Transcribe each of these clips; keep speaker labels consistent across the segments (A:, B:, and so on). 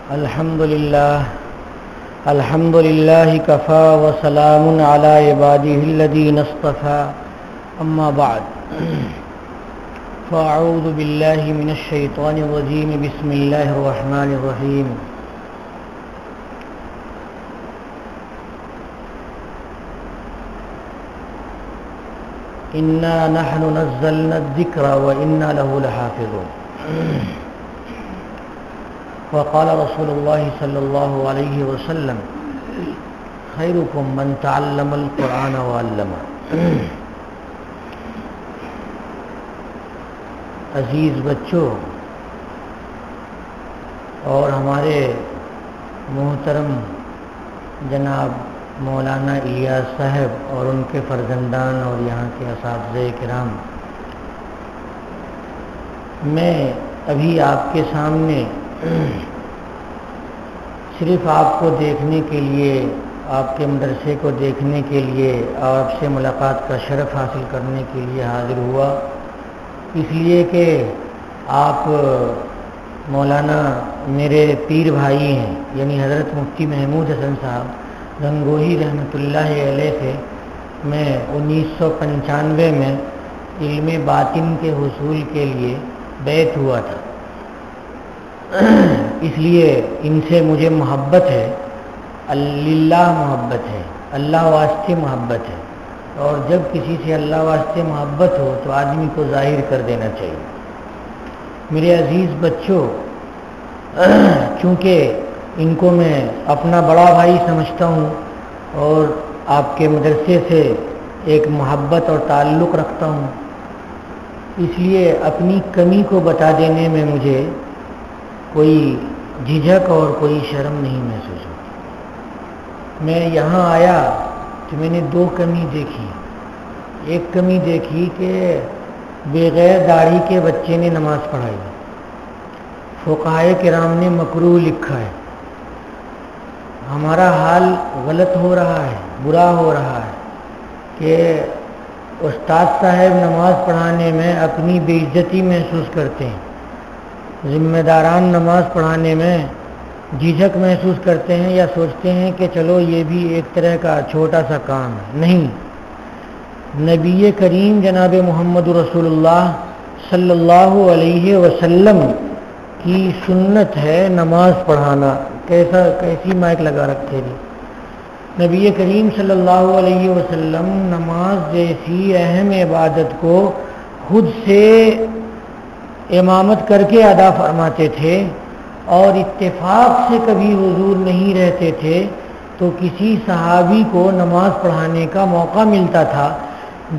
A: الحمد لله كفى وسلام على عباده الذين اصطفى أما بعد فأعوذ بالله من الشيطان الرجيم بسم الله الرحمن الرحيم إنا نحن نزلنا الذكر وإنا له لحافظون وقال رسول الله صلى الله عليه وسلم خيركم من تعلم القرآن وعلمه. عزیز بچوں اور ہمارے محترم جناب مولانا الیاس صاحب اور ان کے فرزندان اور یہاں کے اساتذہ کرام، میں ابھی آپ کے سامنے صرف آپ کو دیکھنے کے لیے، آپ کے مدرسے کو دیکھنے کے لیے اور آپ سے ملاقات کا شرف حاصل کرنے کے لیے حاضر ہوا، اس لیے کہ آپ مولانا میرے پیر بھائی ہیں، یعنی حضرت مفتی محمود حسن صاحب گنگوہی رحمۃ اللہ علیہ سے میں 1995 میں علم باطن کے حصول کے لیے بیعت ہوا تھا، اس لیے ان سے مجھے محبت ہے، للہ محبت ہے، اللہ واسطے محبت ہے، اور جب کسی سے اللہ واسطے محبت ہو تو آدمی کو ظاہر کر دینا چاہیے۔ میرے عزیز بچوں، چونکہ ان کو میں اپنا بڑا بھائی سمجھتا ہوں اور آپ کے مدرسے سے ایک محبت اور تعلق رکھتا ہوں، اس لیے اپنی کمی کو بتا دینے میں مجھے کوئی جھجھک اور کوئی شرم نہیں محسوس ہوتی۔ میں یہاں آیا تو میں نے دو کمی دیکھی۔ ایک کمی دیکھی کہ بغیر داڑھی کے بچے نے نماز پڑھائی، فقہائے کرام نے مکروہ لکھا ہے، ہمارا حال غلط ہو رہا ہے، برا ہو رہا ہے کہ استاد صاحب نماز پڑھانے میں اپنی بے عزتی محسوس کرتے ہیں، ذمہ داران نماز پڑھانے میں جھجھک محسوس کرتے ہیں یا سوچتے ہیں کہ چلو یہ بھی ایک طرح کا چھوٹا سا کام ہے۔ نہیں، نبی کریم جناب محمد رسول اللہ صلی اللہ علیہ وسلم کی سنت ہے نماز پڑھانا۔ کیسی مائک لگا رکھتے جی؟ نبی کریم صلی اللہ علیہ وسلم نماز جیسی اہم عبادت کو خود سے امامت کر کے ادا فرماتے تھے، اور اتفاق سے کبھی حضور نہیں رہتے تھے تو کسی صحابی کو نماز پڑھانے کا موقع ملتا تھا۔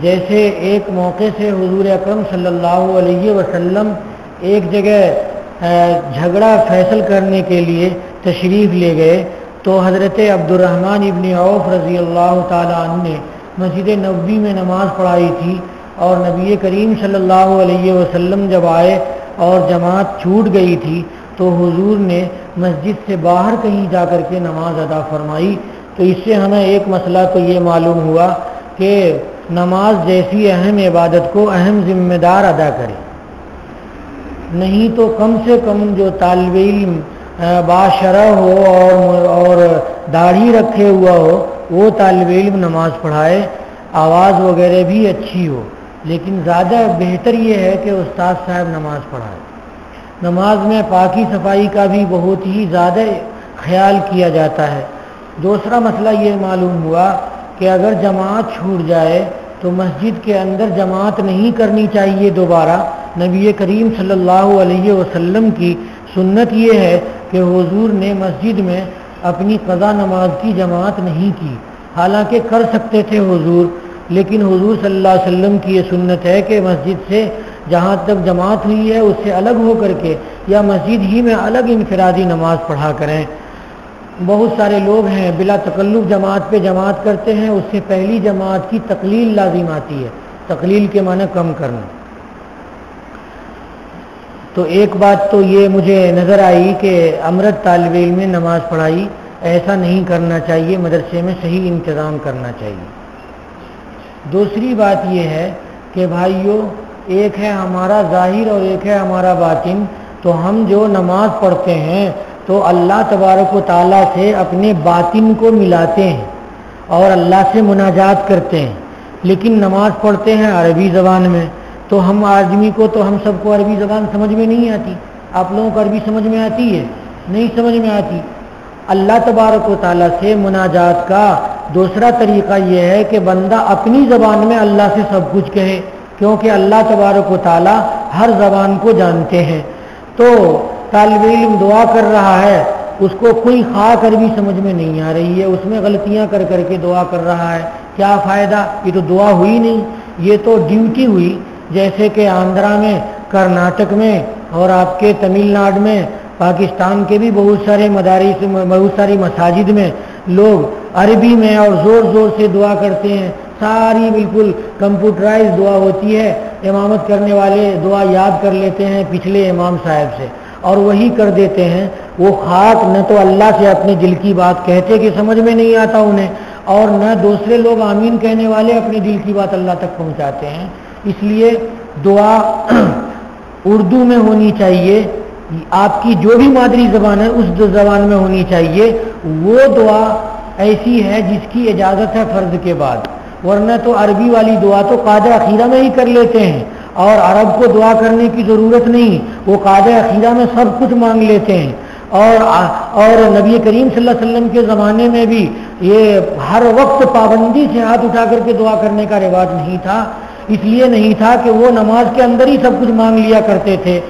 A: جیسے ایک موقع سے حضور اکرم صلی اللہ علیہ وسلم ایک جگہ جھگڑا فیصل کرنے کے لیے تشریف لے گئے تو حضرت عبد الرحمن ابن عوف رضی اللہ تعالیٰ عنہ نے مسجد نبوی میں نماز پڑھائی تھی، اور نبی کریم صلی اللہ علیہ وسلم جب آئے اور جماعت چھوٹ گئی تھی تو حضور نے مسجد سے باہر کہیں جا کر کے نماز ادا فرمائی۔ تو اس سے ہمیں ایک مسئلہ تو یہ معلوم ہوا کہ نماز جیسی اہم عبادت کو اہم ذمہ دار ادا کرے، نہیں تو کم سے کم جو طالب علم باشرع ہو اور داڑھی رکھے ہوا ہو وہ طالب علم نماز پڑھائے، آواز وغیرہ بھی اچھی ہو، لیکن زیادہ بہتر یہ ہے کہ استاد صاحب نماز پڑھائے۔ نماز میں پاکی صفائی کا بھی بہت ہی زیادہ خیال کیا جاتا ہے۔ دوسرا مسئلہ یہ معلوم ہوا کہ اگر جماعت چھوٹ جائے تو مسجد کے اندر جماعت نہیں کرنی چاہیے دوبارہ۔ نبی کریم صلی اللہ علیہ وسلم کی سنت یہ ہے کہ حضور نے مسجد میں اپنی قضا نماز کی جماعت نہیں کی، حالانکہ کر سکتے تھے حضور، لیکن حضور صلی اللہ علیہ وسلم کی یہ سنت ہے کہ مسجد سے جہاں تک جماعت ہوئی ہے اس سے الگ ہو کر کے یا مسجد ہی میں الگ انفرادی نماز پڑھا کریں۔ بہت سارے لوگ ہیں بلا تکلف جماعت پہ جماعت کرتے ہیں، اس سے پہلی جماعت کی تقلیل لازم آتی ہے، تقلیل کے معنی کم کرنا۔ تو ایک بات تو یہ مجھے نظر آئی کہ امرت طالب علم نے نماز پڑھائی، ایسا نہیں کرنا چاہیے، مدرسے میں صحیح انتظام کرنا چاہیے۔ دوسری بات یہ ہے کہ بھائیوں، ایک ہے ہمارا ظاہر اور ایک ہے ہمارا باطن، تو ہم جو نماز پڑھتے ہیں تو اللہ تبارک و تعالیٰ سے اپنے باطن کو ملاتے ہیں اور اللہ سے مناجات کرتے ہیں، لیکن نماز پڑھتے ہیں عربی زبان میں، تو ہم آدمی کو تو ہم سب کو عربی زبان سمجھ میں نہیں آتی۔ آپ لوگوں کو عربی سمجھ میں آتی ہے؟ نہیں سمجھ میں آتی۔ اللہ تبارک و تعالیٰ سے مناجات کا دوسرا طریقہ یہ ہے کہ بندہ اپنی زبان میں اللہ سے سب کچھ کہے، کیونکہ اللہ تبارک و تعالیٰ ہر زبان کو جانتے ہیں۔ تو طالب علم دعا کر رہا ہے، اس کو کوئی خاص عربی سمجھ میں نہیں آ رہی ہے، اس میں غلطیاں کر کر کے دعا کر رہا ہے، کیا فائدہ؟ یہ تو دعا ہوئی نہیں، یہ تو ڈیوٹی ہوئی۔ جیسے کہ آندھرا میں، کرناٹک میں اور آپ کے تمل ناڈو میں، پاکستان کے بھی بہت سارے مدارس، بہت ساری مساجد میں لوگ عربی میں اور زور زور سے دعا کرتے ہیں، ساری بالکل کمپیوٹرائز دعا ہوتی ہے، امامت کرنے والے دعا یاد کر لیتے ہیں پچھلے امام صاحب سے اور وہی کر دیتے ہیں۔ وہ خاک نہ تو اللہ سے اپنے دل کی بات کہتے کہ سمجھ میں نہیں آتا انہیں، اور نہ دوسرے لوگ آمین کہنے والے اپنے دل کی بات اللہ تک پہنچاتے ہیں۔ اس لیے دعا اردو میں ہونی چاہیے، آپ کی جو بھی مادری زبان ہے اس زبان میں ہونی چاہیے۔ وہ دعا ایسی ہے جس کی اجازت ہے فرض کے بعد، ورنہ تو عربی والی دعا تو قاعدہ اخیرہ میں ہی کر لیتے ہیں، اور عرب کو دعا کرنے کی ضرورت نہیں، وہ قاعدہ اخیرہ میں سب کچھ مانگ لیتے ہیں۔ اور نبی کریم صلی اللہ علیہ وسلم کے زمانے میں بھی یہ ہر وقت پابندی سے ہاتھ اٹھا کر کے دعا کرنے کا رواج نہیں تھا، اس لیے نہیں تھا کہ وہ نماز کے اندر ہی سب کچھ مانگ لیا کرتے تھے۔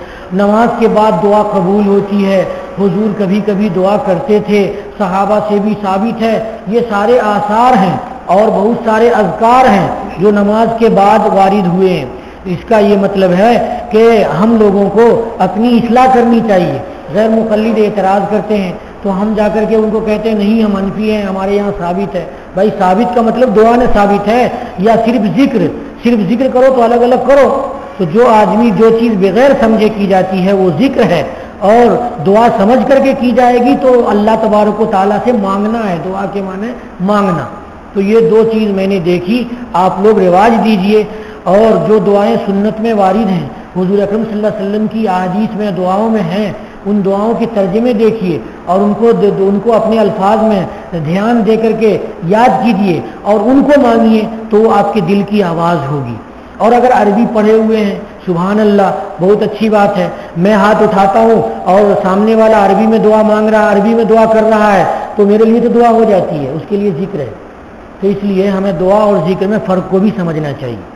A: نماز کے بعد دعا قبول ہوتی ہے، حضور کبھی کبھی دعا کرتے تھے، صحابہ سے بھی ثابت ہے۔ یہ سارے آثار ہیں اور بہت سارے اذکار ہیں جو نماز کے بعد وارد ہوئے ہیں۔ اس کا یہ مطلب ہے کہ ہم لوگوں کو اپنی اصلاح کرنی چاہیے۔ غیر مقلد اعتراض کرتے ہیں تو ہم جا کر کے ان کو کہتے ہیں نہیں ہم حنفی ہیں، ہمارے یہاں ثابت ہے۔ بھائی ثابت کا مطلب دعا نے ثابت ہے یا صرف ذکر کرو تو الگ الگ کرو؟ تو جو آدمی جو چیز بغیر سمجھے کی جاتی ہے وہ ذکر ہے، اور دعا سمجھ کر کے کی جائے گی تو اللہ تبارک و تعالیٰ سے مانگنا ہے، دعا کے معنی مانگنا۔ تو یہ دو چیز میں نے دیکھی، آپ لوگ رواج دیجئے۔ اور جو دعائیں سنت میں وارد ہیں، حضور اکرم صلی اللہ علیہ وسلم کی احادیث میں دعاؤں میں ہیں، ان دعاؤں کے ترجمے دیکھیے اور ان کو اپنے الفاظ میں دھیان دے کر کے یاد کیجیے اور ان کو مانگیے، تو وہ آپ کے دل کی آواز ہوگی۔ اور اگر عربی پڑھے ہوئے ہیں، سبحان اللہ، بہت اچھی بات ہے، میں ہاتھ اٹھاتا ہوں اور سامنے والا عربی میں دعا مانگ رہا ہے، عربی میں دعا کر رہا ہے، تو میرے لیے تو دعا ہو جاتی ہے، اس کے لیے ذکر ہے۔ تو اس لیے ہمیں دعا اور ذکر میں فرق کو بھی سمجھنا چاہیے۔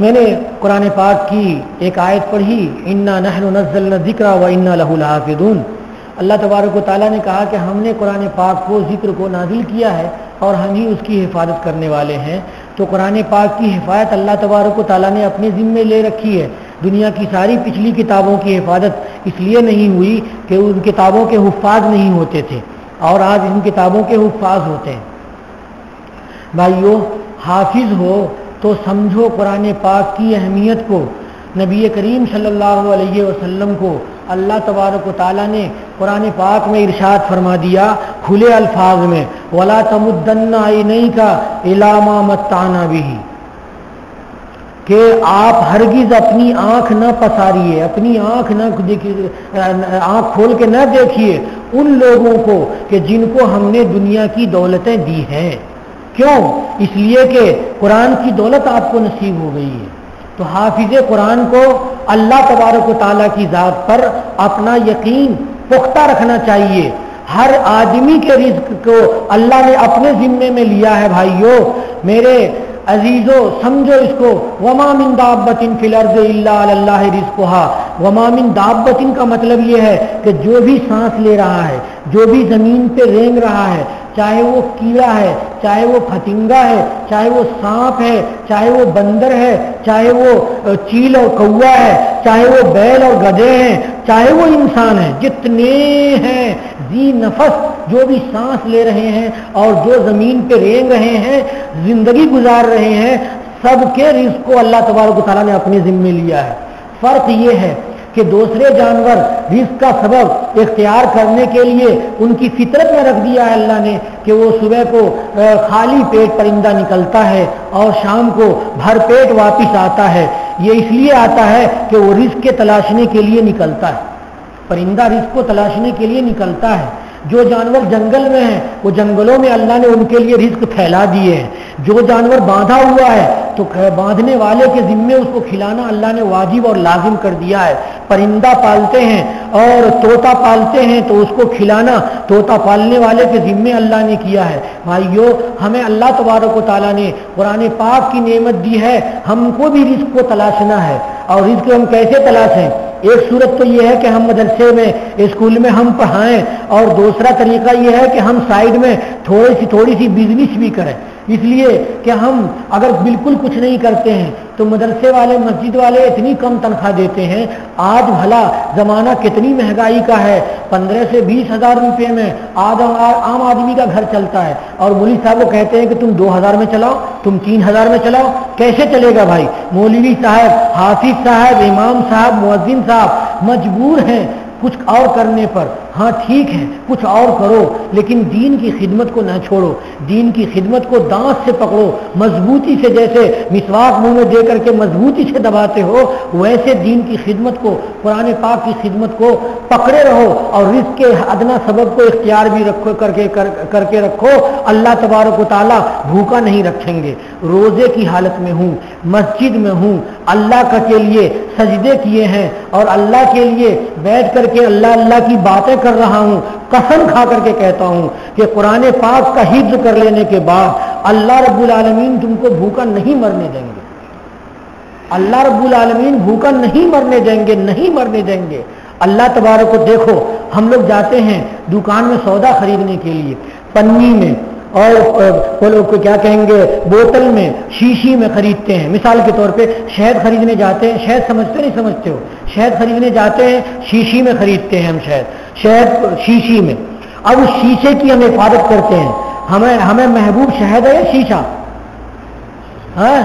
A: میں نے قرآن پاک کی ایک آیت پڑھی، انا نحن نزلنا الذکر وانا لہ لحافظون۔ اللہ تبارک و تعالیٰ نے کہا کہ ہم نے قرآن پاک کو، ذکر کو نازل کیا ہے اور ہم ہی اس کی حفاظت کرنے والے ہیں۔ تو قرآن پاک کی حفاظت اللہ تبارک و تعالیٰ نے اپنے ذمے لے رکھی ہے۔ دنیا کی ساری پچھلی کتابوں کی حفاظت اس لیے نہیں ہوئی کہ ان کتابوں کے حفاظ نہیں ہوتے تھے، اور آج ان کتابوں کے حفاظ ہوتے ہیں۔ بھائیو، حافظ ہو تو سمجھو قرآن پاک کی اہمیت کو۔ نبی کریم صلی اللہ علیہ وسلم کو اللہ تبارک و تعالیٰ نے قرآن پاک میں ارشاد فرما دیا کھلے الفاظ میں، وَلَا تَمُدَّنَّ عَيْنَيْكَ إِلَىٰ مَا مَتَّعْنَا بِهِ، کہ آپ ہرگز اپنی آنکھ نہ پساریے، اپنی آنکھ کھول کے نہ دیکھیے ان لوگوں کو کہ جن کو ہم نے دنیا کی دولتیں دی ہیں۔ کیوں؟ اس لیے کہ قرآن کی دولت آپ کو نصیب ہو گئی ہے۔ تو حافظ قرآن کو اللہ تبارک و تعالیٰ کی ذات پر اپنا یقین پختہ رکھنا چاہیے۔ ہر آدمی کے رزق کو اللہ نے اپنے ذمے میں لیا ہے۔ بھائیو میرے عزیزو، سمجھو اس کو، وما من دابۃ فی الارض الا علی اللہ رزقها۔ وما من دابۃ کا مطلب یہ ہے کہ جو بھی سانس لے رہا ہے، جو بھی زمین پہ رینگ رہا ہے، چاہے وہ کیڑا ہے، چاہے وہ پھتنگا ہے، چاہے وہ سانپ ہے، چاہے وہ بندر ہے، چاہے وہ چیل اور کوا ہے، چاہے وہ بیل اور گدھے ہیں، چاہے وہ انسان ہے، جتنے ہیں ذی نفس، جو بھی سانس لے رہے ہیں اور جو زمین پہ رینگ رہے ہیں، زندگی گزار رہے ہیں، سب کے رزق کو اللہ تبارک و تعالیٰ نے اپنے ذمے لیا ہے۔ فرق یہ ہے کہ دوسرے جانور رزق کا سبب اختیار کرنے کے لیے ان کی فطرت میں رکھ دیا ہے اللہ نے کہ وہ صبح کو خالی پیٹ پرندہ نکلتا ہے اور شام کو بھر پیٹ واپس آتا ہے۔ یہ اس لیے آتا ہے کہ وہ رزق کے تلاشنے کے لیے نکلتا ہے، پرندہ رزق کو تلاشنے کے لیے نکلتا ہے. جو جانور جنگل میں ہیں وہ جنگلوں میں اللہ نے ان کے لیے رزق پھیلا دیے ہیں. جو جانور باندھا ہوا ہے تو باندھنے والے کے ذمے اس کو کھلانا اللہ نے واجب اور لازم کر دیا ہے. پرندہ پالتے ہیں اور طوطا پالتے ہیں تو اس کو کھلانا طوطا پالنے والے کے ذمے اللہ نے کیا ہے. بھائیو ہمیں اللہ تبارک و تعالیٰ نے قرآن پاک کی نعمت دی ہے, ہم کو بھی رزق کو تلاشنا ہے. اور رزق ہم کیسے تلاشیں؟ ایک صورت تو یہ ہے کہ ہم مدرسے میں اسکول میں ہم پڑھائیں, اور دوسرا طریقہ یہ ہے کہ ہم سائیڈ میں تھوڑی سی بزنس بھی کریں. اس لیے کہ ہم اگر بالکل کچھ نہیں کرتے ہیں تو مدرسے والے مسجد والے اتنی کم تنخواہ دیتے ہیں. آج بھلا زمانہ کتنی مہنگائی کا ہے, 15 سے 20 ہزار روپے میں عام آدمی کا گھر چلتا ہے, اور مولوی صاحب کو کہتے ہیں کہ تم 2000 میں چلاؤ, تم 3000 میں چلاؤ. کیسے چلے گا بھائی؟ مولوی صاحب, حافظ صاحب, امام صاحب, مؤذن صاحب مجبور ہیں کچھ اور کرنے پر. ہاں ٹھیک ہے کچھ اور کرو, لیکن دین کی خدمت کو نہ چھوڑو. دین کی خدمت کو دانت سے پکڑو مضبوطی سے, جیسے مسواک منہ میں دے کر کے مضبوطی سے دباتے ہو ویسے دین کی خدمت کو, قرآن پاک کی خدمت کو پکڑے رہو. اور رزق کے ادنا سبب کو اختیار بھی رکھو کر کے رکھو. اللہ تبارک و تعالیٰ بھوکا نہیں رکھیں گے. روزے کی حالت میں ہوں, مسجد میں ہوں, اللہ کا کے لیے سجدے کیے ہیں اور اللہ کے لیے بیٹھ کر کے اللہ کی باتیں کر رہا ہوں. قسم کھا کر کے کہتا ہوں کہ قرآن پاک کا حفظ کر لینے کے بعد اللہ رب العالمین تم کو بھوکا نہیں مرنے دیں گے. اللہ رب العالمین بھوکا نہیں مرنے دیں گے, نہیں مرنے دیں گے. اللہ تبارک کو دیکھو, ہم لوگ جاتے ہیں دکان میں سودا خریدنے کے لیے, پنی میں اور کیا کہیں گے بوتل میں, شیشی میں خریدتے ہیں. مثال کے طور پہ شہد خریدنے جاتے ہیں, شہد سمجھتے نہیں سمجھتے ہو, شہد خریدنے جاتے ہیں شیشی میں خریدتے ہیں ہم شہد شیشی میں. اب اس شیشے کی ہم حفاظت کرتے ہیں. ہمیں محبوب شہد ہے یا شیشہ؟ ہاں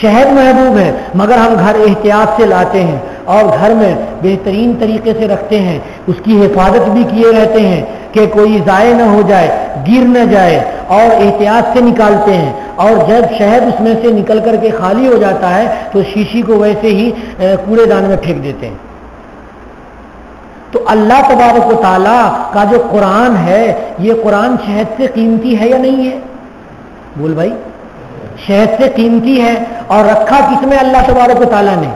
A: شہد محبوب ہے, مگر ہم گھر احتیاط سے لاتے ہیں اور گھر میں بہترین طریقے سے رکھتے ہیں. اس کی حفاظت بھی کیے رہتے ہیں کہ کوئی ضائع نہ ہو جائے, گر نہ جائے, اور احتیاط سے نکالتے ہیں. اور جب شہد اس میں سے نکل کر کے خالی ہو جاتا ہے تو شیشی کو ویسے ہی کوڑے دان میں پھینک دیتے ہیں. تو اللہ تبارک و تعالیٰ کا جو قرآن ہے, یہ قرآن شہد سے قیمتی ہے یا نہیں ہے؟ بول بھائی, شہد سے قیمتی ہے. اور رکھا کس میں اللہ تبارک و تعالیٰ نے؟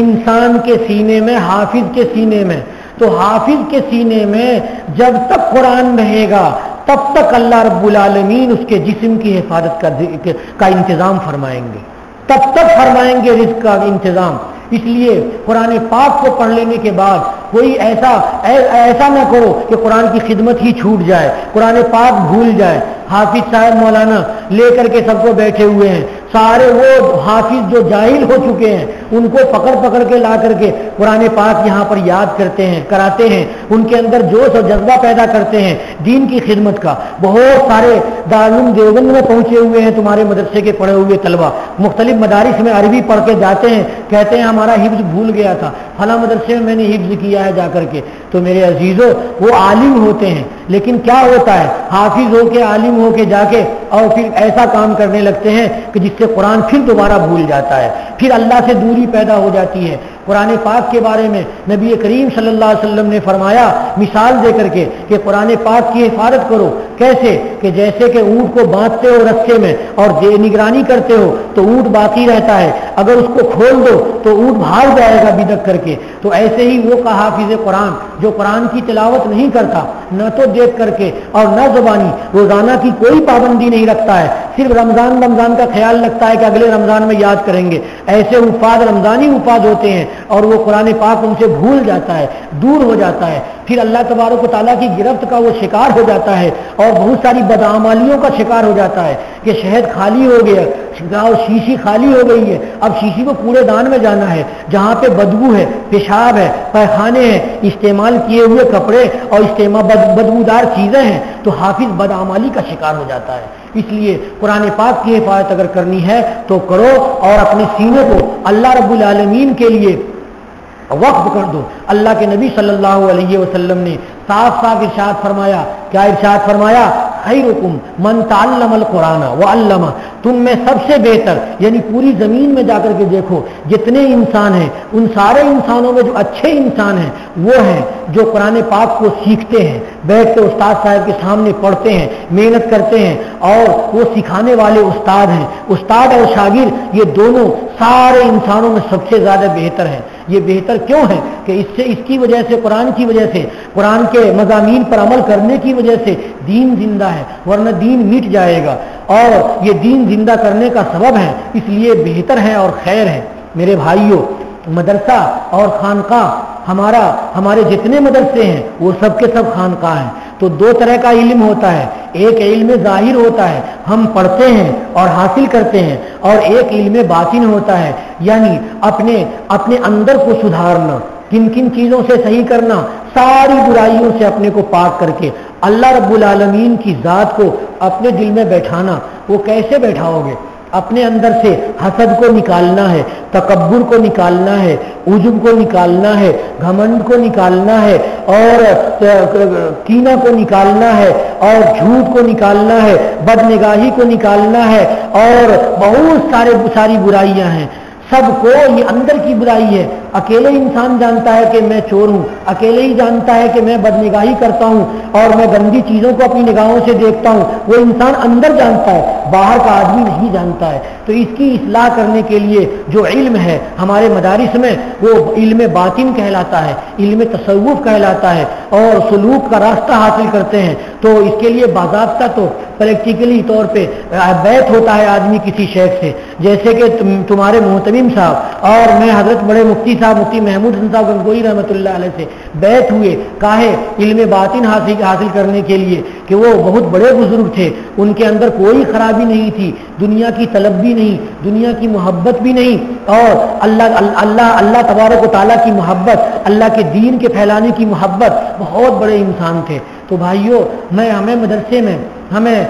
A: انسان کے سینے میں, حافظ کے سینے میں. تو حافظ کے سینے میں جب تک قرآن رہے گا تب تک اللہ رب العالمین اس کے جسم کی حفاظت کا انتظام فرمائیں گے, تب تک فرمائیں گے رزق کا انتظام. اس لیے قرآن پاک کو پڑھ لینے کے بعد کوئی ایسا نہ کرو کہ قرآن کی خدمت ہی چھوٹ جائے, قرآن پاک بھول جائے. حافظ صاحب مولانا لے کر کے سب کو بیٹھے ہوئے ہیں, سارے وہ حافظ جو جاہل ہو چکے ہیں ان کو پکڑ کے لا کر کے قرآن پاک یہاں پر یاد کرتے ہیں, کراتے ہیں, ان کے اندر جوش اور جذبہ پیدا کرتے ہیں دین کی خدمت کا. بہت سارے دارالعلوم دیوبند میں پہنچے ہوئے ہیں تمہارے مدرسے کے پڑھے ہوئے طلبہ, مختلف مدارس میں عربی پڑھ کے جاتے ہیں, کہتے ہیں ہمارا حفظ بھول گیا تھا, فلاں مدرسے میں نے حفظ کیا ہے جا کر کے. تو میرے عزیزوں وہ عالم ہوتے ہیں, لیکن کیا ہوتا ہے حافظ ہو کے عالم ہو کے جا کے اور پھر ایسا کام کرنے لگتے ہیں کہ جس سے قرآن پھر دوبارہ بھول جاتا ہے, پھر اللہ سے دوری پیدا ہو جاتی ہے. قرآن پاک کے بارے میں نبی کریم صلی اللہ علیہ وسلم نے فرمایا مثال دے کر کے کہ قرآن پاک کی حفاظت کرو. کیسے؟ کہ جیسے کہ اونٹ کو باندھتے ہو رسے میں اور نگرانی کرتے ہو تو اونٹ باقی رہتا ہے, اگر اس کو کھول دو تو اونٹ بھاگ جائے گا بدک کر کے. تو ایسے ہی وہ کا حافظ قرآن جو قرآن کی تلاوت نہیں کرتا, نہ تو دیکھ کر کے اور نہ زبانی, روزانہ کی کوئی پابندی نہیں رکھتا ہے, صرف رمضان کا خیال رکھتا ہے کہ اگلے رمضان میں یاد کریں گے, ایسے حفاظ رمضانی حفاظ ہوتے ہیں اور وہ قرآن پاک ان سے بھول جاتا ہے, دور ہو جاتا ہے, پھر اللہ تبارک و تعالیٰ کی گرفت کا وہ شکار ہو جاتا ہے اور بہت ساری بدعمالیوں کا شکار ہو جاتا ہے کہ شہد خالی ہو گیا اور شیشی خالی ہو گئی ہے, اب شیشی کو کوڑے دان میں جانا ہے جہاں پہ بدبو ہے, پیشاب ہے, پیخانے ہیں, استعمال کیے ہوئے کپڑے اور بدبودار چیزیں ہیں, تو حافظ بدعمالی کا شکار ہو جاتا ہے. اس لیے قرآن پاک کی حفاظت اگر کرنی ہے تو کرو اور اپنے سینے کو اللہ رب العالمین کے لیے وقف کر دو. اللہ کے نبی صلی اللہ علیہ وسلم نے صاف ارشاد فرمایا, کیا ارشاد فرمایا؟ خیرکم من تعلم القرآن وعلمہ, تم میں سب سے بہتر, یعنی پوری زمین میں جا کر کے دیکھو جتنے انسان ہیں ان سارے انسانوں میں جو اچھے انسان ہیں وہ ہیں جو قرآن پاک کو سیکھتے ہیں، بیٹھ کے استاد صاحب کے سامنے پڑھتے ہیں، محنت کرتے ہیں، اور وہ سکھانے والے استاد ہیں۔ استاد اور شاگرد یہ دونوں سارے انسانوں میں سب سے زیادہ بہتر ہیں۔ یہ بہتر کیوں ہے کہ اس کی وجہ سے، قرآن کی وجہ سے، قرآن کے مضامین پر عمل کرنے کی وجہ سے دین زندہ ہے، ورنہ دین مٹ جائے گا، اور یہ دین زندہ کرنے کا سبب ہے، اس لیے بہتر ہے اور خیر ہے۔ میرے بھائیوں، مدرسہ اور خانقاہ، ہمارے جتنے مدرسے ہیں وہ سب کے سب خانقاہ ہیں۔ تو دو طرح کا علم ہوتا ہے، ایک علم ظاہر ہوتا ہے، ہم پڑھتے ہیں اور حاصل کرتے ہیں، اور ایک علم باطن ہوتا ہے، یعنی اپنے اندر کو سدھارنا، کن کن چیزوں سے صحیح کرنا، ساری برائیوں سے اپنے کو پاک کر کے اللہ رب العالمین کی ذات کو اپنے دل میں بیٹھانا۔ وہ کیسے بیٹھاؤ گے؟ اپنے اندر سے حسد کو نکالنا ہے، تکبر کو نکالنا ہے، عجب کو نکالنا ہے، گھمنڈ کو نکالنا ہے، اور کینہ کو نکالنا ہے، اور جھوٹ کو نکالنا ہے، بدنگاہی کو نکالنا ہے، اور بہت ساری برائیاں ہیں۔ سب کو یہ اندر کی برائی ہے۔ اکیلے انسان جانتا ہے کہ میں چور ہوں، اکیلے ہی جانتا ہے کہ میں بدنگاہی کرتا ہوں اور میں گندی چیزوں کو اپنی نگاہوں سے دیکھتا ہوں، وہ انسان اندر جانتا ہے، باہر کا آدمی نہیں جانتا ہے۔ تو اس کی اصلاح کرنے کے لیے جو علم ہے ہمارے مدارس میں، وہ علم باطن کہلاتا ہے، علم تصوف کہلاتا ہے، اور سلوک کا راستہ حاصل کرتے ہیں۔ تو اس کے لیے باضابطہ تو پریکٹیکلی طور پہ بیعت ہوتا ہے آدمی کسی شیخ سے، جیسے کہ تمہارے محتمم صاحب اور میں حضرت بڑے مفتی صاحب مفتی محمود حسن صاحب گنگوئی رحمۃ اللہ علیہ سے بیعت ہوئے، کاہے علم باطن حاصل کرنے کے لیے کہ وہ بہت بڑے بزرگ تھے، ان کے اندر کوئی خرابی نہیں تھی، دنیا کی طلب بھی نہیں، دنیا کی محبت بھی نہیں، اور اللہ تبارک و تعالیٰ کی محبت، اللہ کے دین کے پھیلانے کی محبت، بہت بڑے انسان تھے۔ تو بھائیوں، ہمیں مدرسے میں ہمیں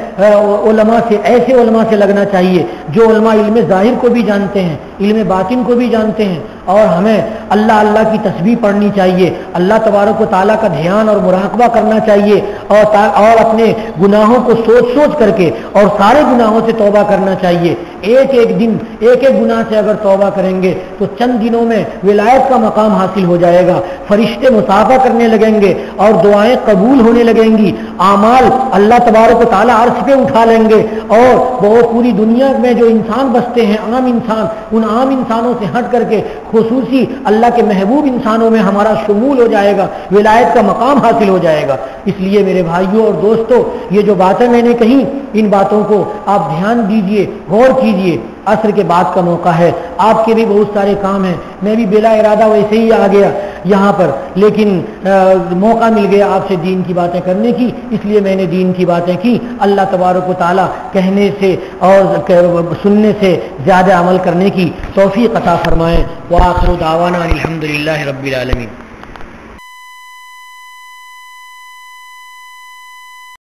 A: علماء سے، ایسے علماء سے لگنا چاہیے جو علماء علم ظاہر کو بھی جانتے ہیں، علم باطن کو بھی جانتے ہیں، اور ہمیں اللہ کی تسبیح پڑھنی چاہیے، اللہ تبارک و تعالیٰ کا دھیان اور مراقبہ کرنا چاہیے، اور اپنے گناہوں کو سوچ کر کے اور سارے گناہوں سے توبہ کرنا چاہیے۔ ایک دن ایک گناہ سے اگر توبہ کریں گے تو چند دنوں میں ولایت کا مقام حاصل ہو جائے گا، فرشتے مصافحہ کرنے لگیں گے اور دعائیں قبول ہونے لگیں گی، اعمال اللہ تبارک و تعالیٰ عرش پہ اٹھا لیں گے، اور بہت پوری دنیا میں جو انسان بستے ہیں، عام انسان، ان عام انسانوں سے ہٹ کر کے خصوصی اللہ کے محبوب انسانوں میں ہمارا شمول ہو جائے گا، ولایت کا مقام حاصل ہو جائے گا۔ اس لیے میرے بھائیوں اور دوستوں، یہ جو باتیں میں نے کہیں، ان باتوں کو آپ دھیان دیجئے، غور کیجئے۔ عصر کے بعد کا موقع ہے، آپ کے بھی بہت سارے کام ہیں، میں بھی بلا ارادہ ویسے ہی آ گیا یہاں پر، لیکن موقع مل گیا آپ سے دین کی باتیں کرنے کی، اس لیے میں نے دین کی باتیں کی۔ اللہ تبارک و تعالیٰ کہنے سے اور سننے سے زیادہ عمل کرنے کی توفیق عطا فرمائے۔ وآخر دعوانا الحمدللہ رب العالمین۔